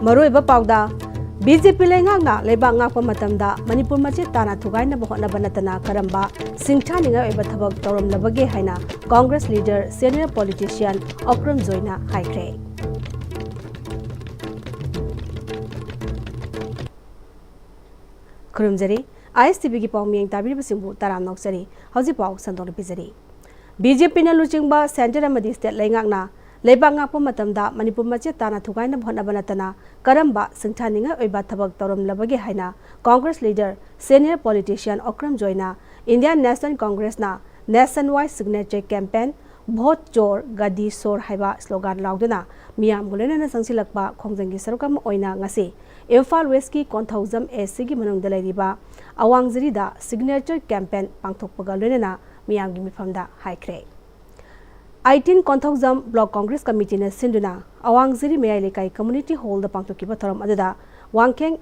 मरोइबा पाउदा BJP लेंगांगना लेबा ngakpa matamda Manipur machi tana thugaina bahona banatana karamba singthaniga eba thabak tawram labage haina Congress leader senior politician Okram Joina haikre Kurumjari ISTV gi pawmiyeng tabiri simbu taram noksari hauji paw sandor pizari BJP na luchingba center amadi state leingangna लेबा ngakpa matamda Manipur machi tana thugaina bahona banatana karamba singthaniga oiba thabak tawram labage haina Congress leader senior politician Okram Joina Indian National Congress na nationwide signature campaign Vote Chor Gadi Sor haiba slogan lauduna miyam gulena na sangsilakpa khongjangi sarukam oina ngasi Imphal West ki Konthaujam AC gi manungda leiriba Awangjari da signature campaign pangthokpaga lenena miyam gi mifamda haikre 18 Konthaujam Block Congress Committee na sinduna Awangjari Mayai Lekai Community Hall da pangthokiba thoram adada Wangkheng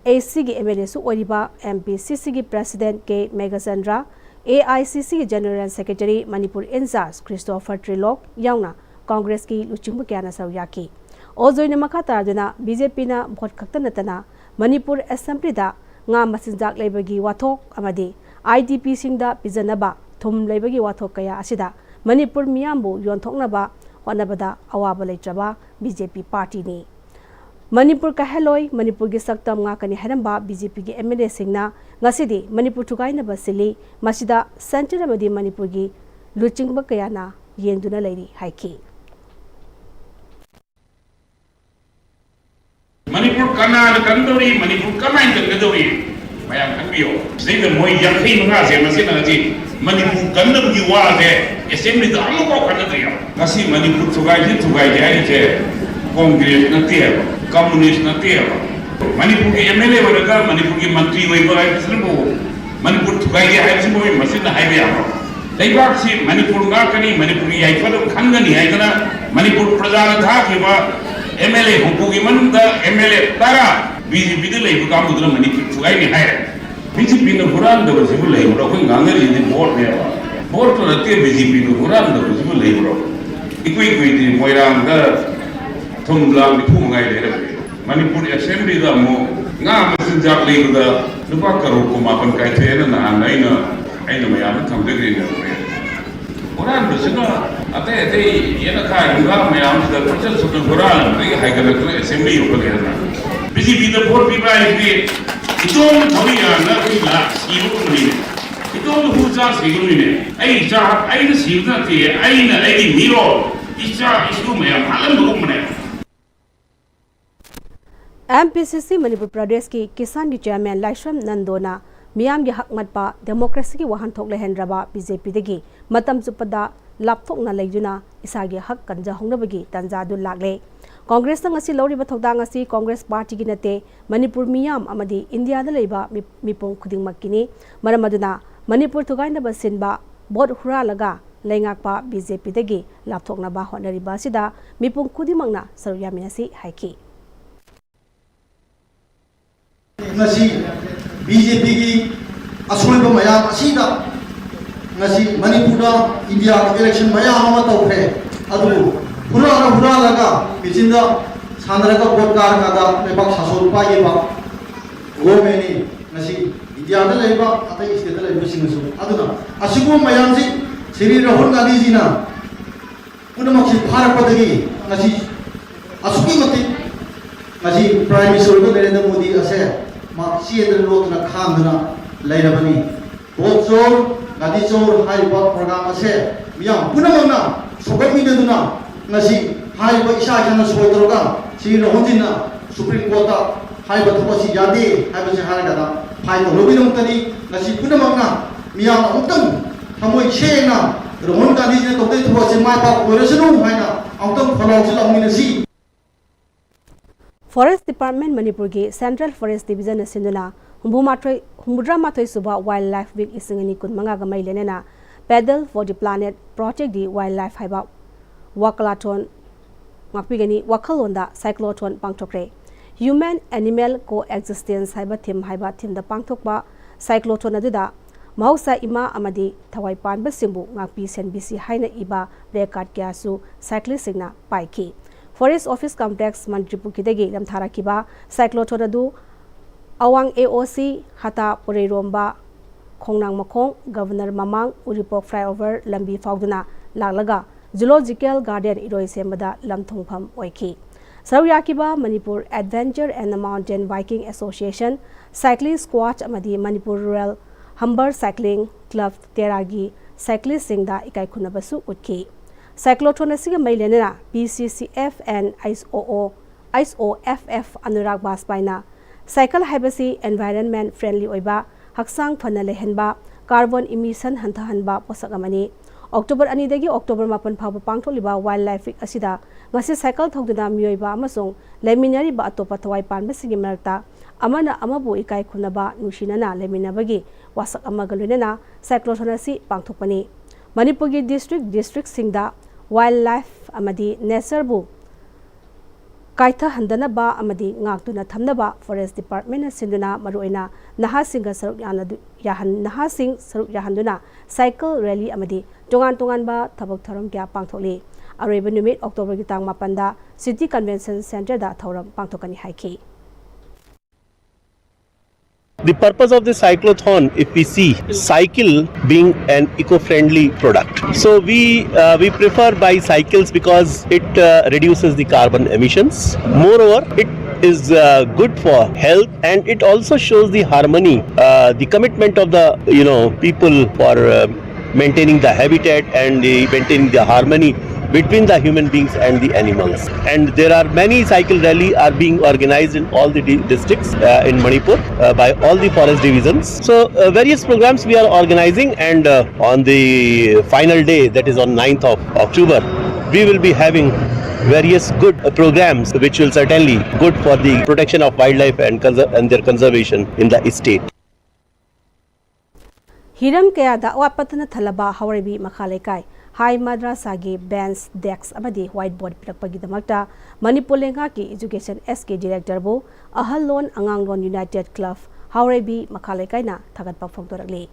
AC gi MLA su oriba MPCC gi President K Megasandra AICC gi General Secretary Manipur Incharge Christopher Trilok yauna Congress ki luchingbu kyana sawyaki Ozoina makha taraduna BJP na vote khakta natana Manipur Assembly da nga masinjak leibagi wathok amadi IDP singda pijanaba thum leibagi wathok kaya asida Manipur miyambu yonthoknaba honabada awaba leitraba BJP party ni Manipur ka heloi Manipur gi saktam nga kani heramba BJP gi MLA singna ngasidi Manipur thugaina basili masida center amadi Manipur gi luchingba kayana yenduna leiri haiki Manipur kanan kandori Manipur kamain kandori mayam kanbiyo sida moy yakhi nga se masina ji Manipur kandam gi wa de assembly da amuko kanadriya ngasi Manipur thugai ai je Congress na tiya communist na tiya Manipur ki MLA waraga Manipur ki mantri waiba ai bisnu Manipur thugai ai bisnu masina hai be amo leibak si Manipur nga kani Manipur ai fado khangani ai kana Manipur prajana tha ki ba MLA hukugi manunda MLA tara BJP de leibu kam udra Manipur thugai ni hai BJP no huran da basibu leibu ko ngangari ni vote ne vote to rate BJP no huran da basibu leibu ikui di moirang da thumlang ni phungai le Manipur Assembly da mo nga masinjak leibu da lupa karor ko mapan kai thena na aina mayam thamde green huran da sina ate yena khai nga mayam da prochal sudun huran ri haigala Assembly yo ko le BJP da vote pi bai ni Itong thoriya na ila sibu ni itong huja sibu ni ai cha ai na sibu na ti ai na ai ni miro isha isu me halan bu mane MPCC Manipur Pradesh ki Kisan gi chairman Laishram Nandona miyam gi hakmat pa democracy gi wahan thok lehendraba BJP degi matam chupada lapthok na leijuna isagi hak kanja hongnabagi tanja du lagle Congress na ngasi lori ba thokda ngasi Congress party gi nate Manipur miyam amadi India da leiba mipong khuding makini maramaduna Manipur thugaina ba sinba bot hura laga leingakpa BJP degi lapthokna ba honari ba sida mipong khudimangna saruyaminasi haiki ngasi BJP gi asoi ba maya asida ngasi Manipur da India election maya ama tawre adu hura laga bijinda sandraga votkar kada lebak sasol paye ba gomeni ngasi India da leba atai state da leba singasu aduna asigo mayam ji Sri Rahul Gandhi ji na punamak si bharat padagi ngasi asuki mati ngasi Prime Minister ko Narendra Modi ase ma siedra lot na khandna lairabani vote chor Gadi chor hai ba program ase miyam punamak na sogat mi duna ngasi hai ba isa kana soitroga Sri Rahul ji na Supreme Court ta hai ba thopasi yade hai ba se hara kada hai no robinong tani ngasi punamak na miyam amtang thamoi chena Rahul Gandhi ji na tokte thopasi mai pa oresunu hai na amtang follow ji lamina si Forest Department Manipur gi Central Forest Division na sinduna Humbudra Mathoi Suba Wildlife Week isingani kun manga ga mailenena Pedal for the Planet Project di Wildlife haiba Wakalaton ngapigani Wakalonda Cyclotron pangthokre Human Animal Coexistence haiba thim da pangthokba Cyclotron aduda Mahausa ima amadi thawai panba simbu ngakpi senbisi haina iba record kya su cyclist singna paiki Forest Office Complex Manipuri lamtharakiba cyclotron adu awang AOC hata Pureiromba Khongnang Makhong Governor Mamang Uripok flyover lambi fauduna laklaga Zoological Garden iroi sembada lamthongpham oiki Saryakiba Manipur Adventure and Mountain Biking Association Cycling Squad amadi Manipur Rural Humber Cycling Club Teragi cyclist singda ikai khunabasu utki cyclotron asiga mailenena PCCF and ISOFF Anurag Baspaina cycle haibasi environment friendly oiba haksang phana lehenba carbon emission hantahanba posagamani October 2 dagi October 8 phaba pangtholiba wildlife week asida ngasi cycle thogduna mioiba amasong leminari ba atopa thawai panba sigi marakta amana amabu ikai khunaba nusinana leminabagi wasak amagalunena cyclotron asi pangthopani Manipuri district singda wildlife amadi nature bu kaitha handana ba amadi ngaktuna thamnaba forest department sinduna maruina nahasinga saruk nahasing saruk yahanduna cycle rally amadi tongan ba thabak tharam kya pangtholi areba numit October ki tang 8 da city convention center da thoram pangthokani haiki The purpose of the cyclothon, if we see cycle being an eco-friendly product, so we prefer bicycles because it reduces the carbon emissions. Moreover, it is good for health, and it also shows the harmony, the commitment of the people for maintaining the habitat and maintaining the harmony between the human beings and the animals. And there are many cycle rally are being organized in all the districts in Manipur by all the forest divisions. So various programs we are organizing, and on the final day, that is on 9th of October, we will be having various good programs which will certainly good for the protection of wildlife and their conservation in the state. Hiram kaya da wapatana thalaba hawrebi makhalekai High Madrasagi Bench Decks amadi whiteboard pilakpagidamakta Manipur lenga ki Education SK Director bu Ahalon Anganglon United Club Haurebi Makhalekai na thagatpa phongdorakli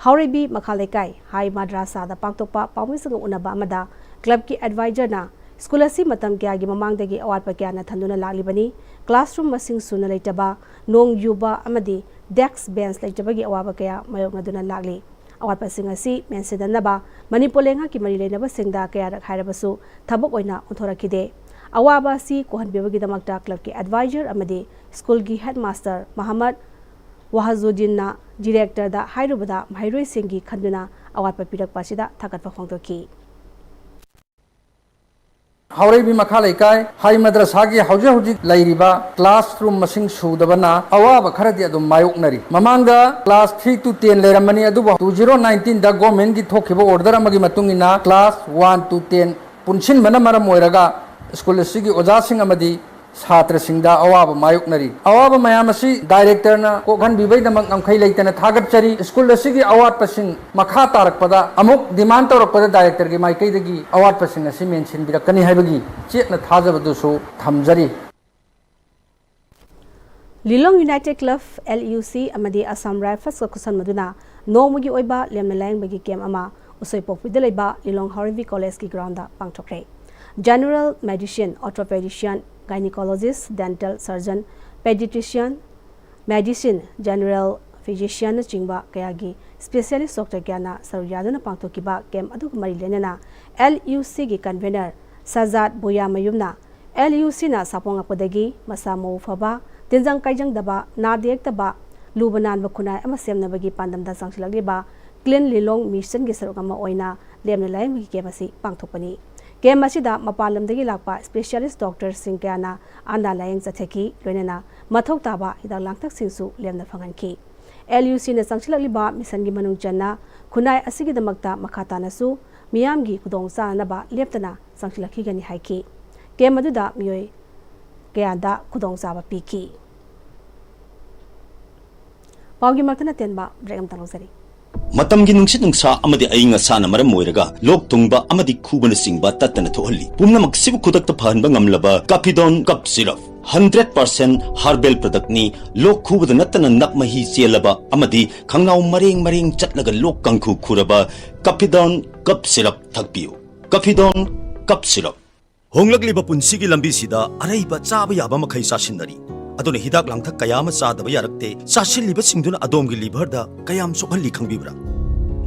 Haurebi Makhalekai High Madrasa da pangtokpa pawmisang unaba amada club ki advisor na school asi matam kya gi mamangdagi awatpa kya na thanduna laklibani classroom masing suna leitaba nong yuba amadi desk bench leitabagi awaba kya mayoknaduna lakli awat pasing asi mensidanaba Manipur lenga ki mari leinaba singda kaya rak hairabasu thabok oina onthorakide awaba si kohanbebagi damakta club ki advisor amadi school gi headmaster Muhammad Wahazuddin na director da hairubada mairoi singi khanduna awat papirak pasida thakat phongtoki Haurebi Makhalekai High Madrasagi Hauji Lairiba classroom masing sudabana awaba kharadi adum mayoknari mamanga class 3 to 10 leramani aduba 2019 da government gi thokiba order amagi matungina class 1 to 10 punshin mana maram oiraga school sigi oja sing amadi Satra Singda Awaba Mayoknari Awaba Mayamasi Director na Kokhan Bibai Damang Amkai Laitana Thagat Chari School Sigi Award Passing Makha Tarakpada Amuk Demand Tarakpada Director Gi Maikai Dagi Award Passing Asi mention Birakani Habagi Chetna Thajabadusu Thamjari Lilong United Club LUC amadi Assam Rifles ka kusan maduna nomugi oiba lemna lang bagi game ama usoipok pidalaiba Lilong Haurebi College ki ground da pangthokre General Medicine Orthopedician Gynecologist, dental surgeon, pediatrician, medicine, general physician chingba kayagi specialist doctor kyana saruyadana pangtokiba kem aduk mari lenana LUC gi convener Sajad Boya Mayumna LUC na sapong apodagi masamo faba tinjang kaijang daba nadek taba lubanan bakunai ama semna bagi pandam da sangsilagliba clean Lilong mission gi sarugama oina lemna laim gi kemasi pangthokpani Game Masida Mapalam de Gilapa, specialist doctor Sinkana, Anda Laying Zateki, Renana, Matok Taba, Ida Langtak Sinsu, Lemna Fanganki. LUC na Sangchilaliba, Misangi Manung Jana, Kunai Asigi the Magda Makata Nasu, Miamgi Kudong Sa Naba, Leptana, Sangchilaki Gani Haiki. Game Maduda, Mui, Gayanda, Kudong Saba Piki. Paugi Matana Tenba, Bregam Talosari. Matamgi nungsit nungsa amadi ayinga sana maram moiraga lok tungba amadi khubana singba tatana thohalli pumna maksibu khudakta phanba ngamlaba Capidon cup syrup 100% herbal product ni lok khubada natana nakmahi selaba amadi khangnaw mareng chatlaga lok kangkhu khuraba Capidon cup syrup thakpiu Capidon cup syrup Honglakliba punsigi lambisida araiba chaba yaba makhai sasinari. Aduna hidak langthak kayama chadaba yarakte sasilliba singduna adomgi liver da kayam sokhalli khangbibra.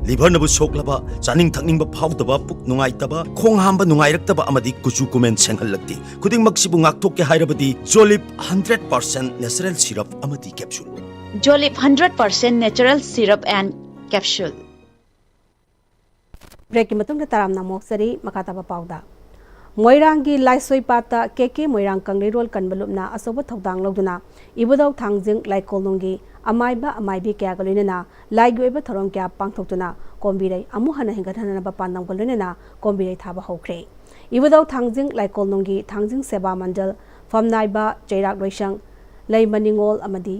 Liver nabu soklaba chaning thakningba phawdaba puk nungaitaba khong hamba nungairaktaba amadi kuchu kumen senghallakti. Kuding maksibu ngaktokke hairabadi Jolip 100% natural syrup amadi capsule. Jolip 100% natural syrup and capsule. Break matung taram namok sari makataba pauda. Moirangi laisoi pata keke moirang kangrol kanbalupna asoba thodang logduna ibudau thangjing laikolnungi amaiba amaibi kya galina laigweba thorom kya pangthokduna kombirai amuhana hingathana ba pandam galina kombirai thaba hokre ibudau thangjing laikolnungi thangjing seba mandal famnaiba chairak loisang leimaningol amadi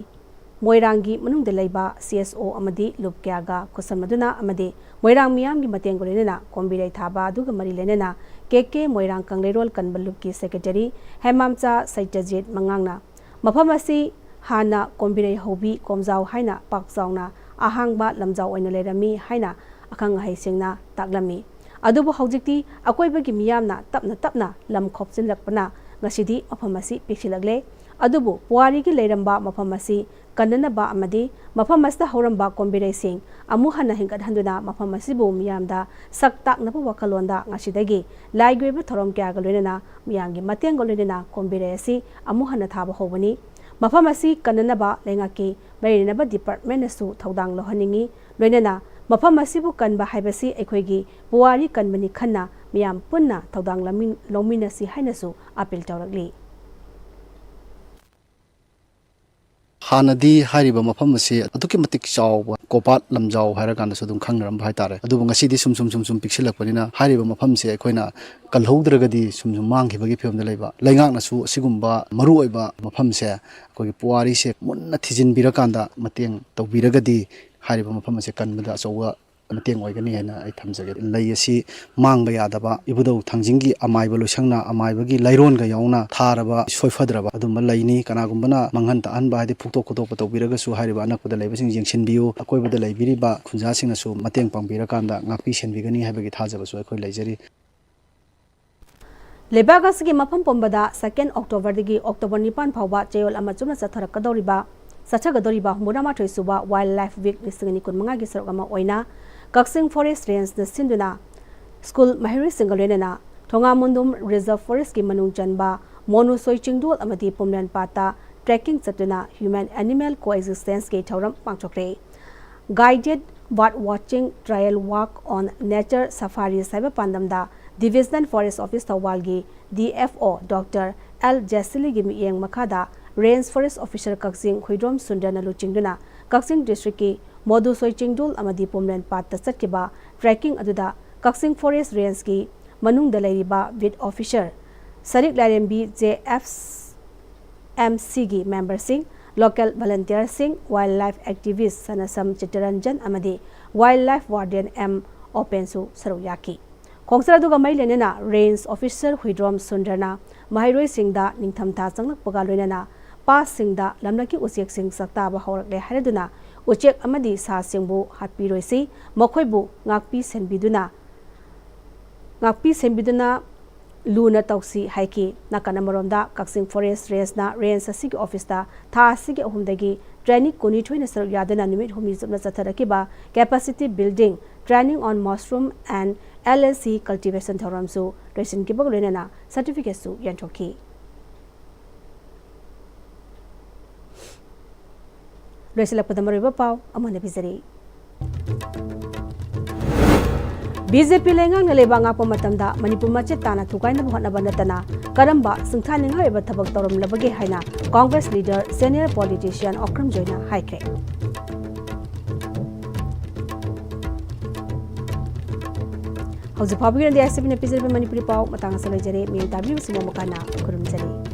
Moirangi manungda leiba CSO amadi lupkyaga kusamaduna amadi Moirang miyamgi mateng golena kombirai thaba aduga mari lenena keke Moirang kangrol kanbalupki secretary Hemamcha Saitjit mangangna mafamasi hana kombirai hobi komjau haina pakjauna ahangba lamjau oina lerami haina akhang haisingna taklami adubu hojikti akoibagi miyamna tapna lam khopsin lakpana ngasidi mafamasi pixilagle adubu puari gi leiramba mafamasi kanana ba amadi mafamasta horamba kombirai sing amuhana hingat handuna mafamasi bu miyamda saktak na wakalonda ngasidagi laigweba thorom kya galena miyamgi mateng golena kombirai si amuhana thaba hobani mafamasi kanana ba lengaki bairina ba department su thodang lohaningi loinana mafamasi bu kanba haibasi ekhoigi puari kanbani khanna miyam punna thodang lamin lomina si hainasu appeal tawrakli Hanadi hariba mafam ase aduki matik chawba kopat lamjaw hairakan su dum khangram bhai tare adu ngasi di sum pixilakpanina hariba mafam se akoina kalhoudragadi sum mang khibagi phemda leiba leingak na su sigumba maru oiba mafam se akogi puari se munna thijin birakanda mateng tawbiragadi hariba mafam ase kanbada achawa mateng oigani hena ai thamjage lei asi mangba yadaba ibudau thangjingi amaiba loisangna amaibagi lairon ga yauna tharaba soifadraba adumba leini kanagumbana manghan ta anba hadi phukto khoto patobiraga su hariba anakpada leibasing jengsinbiu akoibada leibiriba khunja singna su mateng pangbira-kanda ngakpi senbigani habagi thajaba su akoi leijari Lebagasgi mafam pombada 2 October digi October 9 phawba chayol ama chumna chatharakadoriba sachagadoriba murama thoisuba wildlife week lisingani kunmanga gi sarogama oina Kaksing Forest Range na sinduna School Mahiri Singalena Thonga Mundum Reserve Forest ki manung chanba Monu Soichingdol amadi Pumlan Pata trekking chatuna human animal coexistence ke thauram pangchokre guided bird watching trial walk on nature safari saiba pandamda Divisional Forest Office Thawalgi DFO Dr. L Jasili gi miyeng makhada Range Forest Officer Kaksing Huidrom Sundana luchingduna Kaksing District ki Modu Soichingdul amadi Pumlan Pat Satkiba tracking aduda Kaksing Forest Range ki manung dalairiba with officer Sarik Larembi JFMC gi member sing local volunteer sing wildlife activist Sanasam Chitranjan amadi wildlife warden M Opensu Saruyaki Kongsara duga mai lenena range officer Huidrom Sundarna Mahiroi Singda ningthamta changlak paga loinana pa singda lamlaki usiek sing sakta ba horakle hareduna Uchek amadi sa singbu hatpiroisi makhoibu ngakpi senbiduna luna tausi haiki nakana maromda Kaksing Forest Range na range asigi office ta tha asigi ahumdagi training koni thoina saruk yadana nimit humi jumna chatharakiba capacity building training on mushroom and LSC cultivation thoramsu resin kibag loinana certificate su yanthokhi Loisilakpadamariba pau amana bizari BJP lengang na leba nga pamatamda Manipur machet tana thukai na bhana banatana karamba singthani nga eba thabak toram labage haina Congress leader senior politician Okram Joina haikre Hauzi phabiran de asibina pizarbe Manipuri pau matanga salajare mi tabi simo makana kurum jare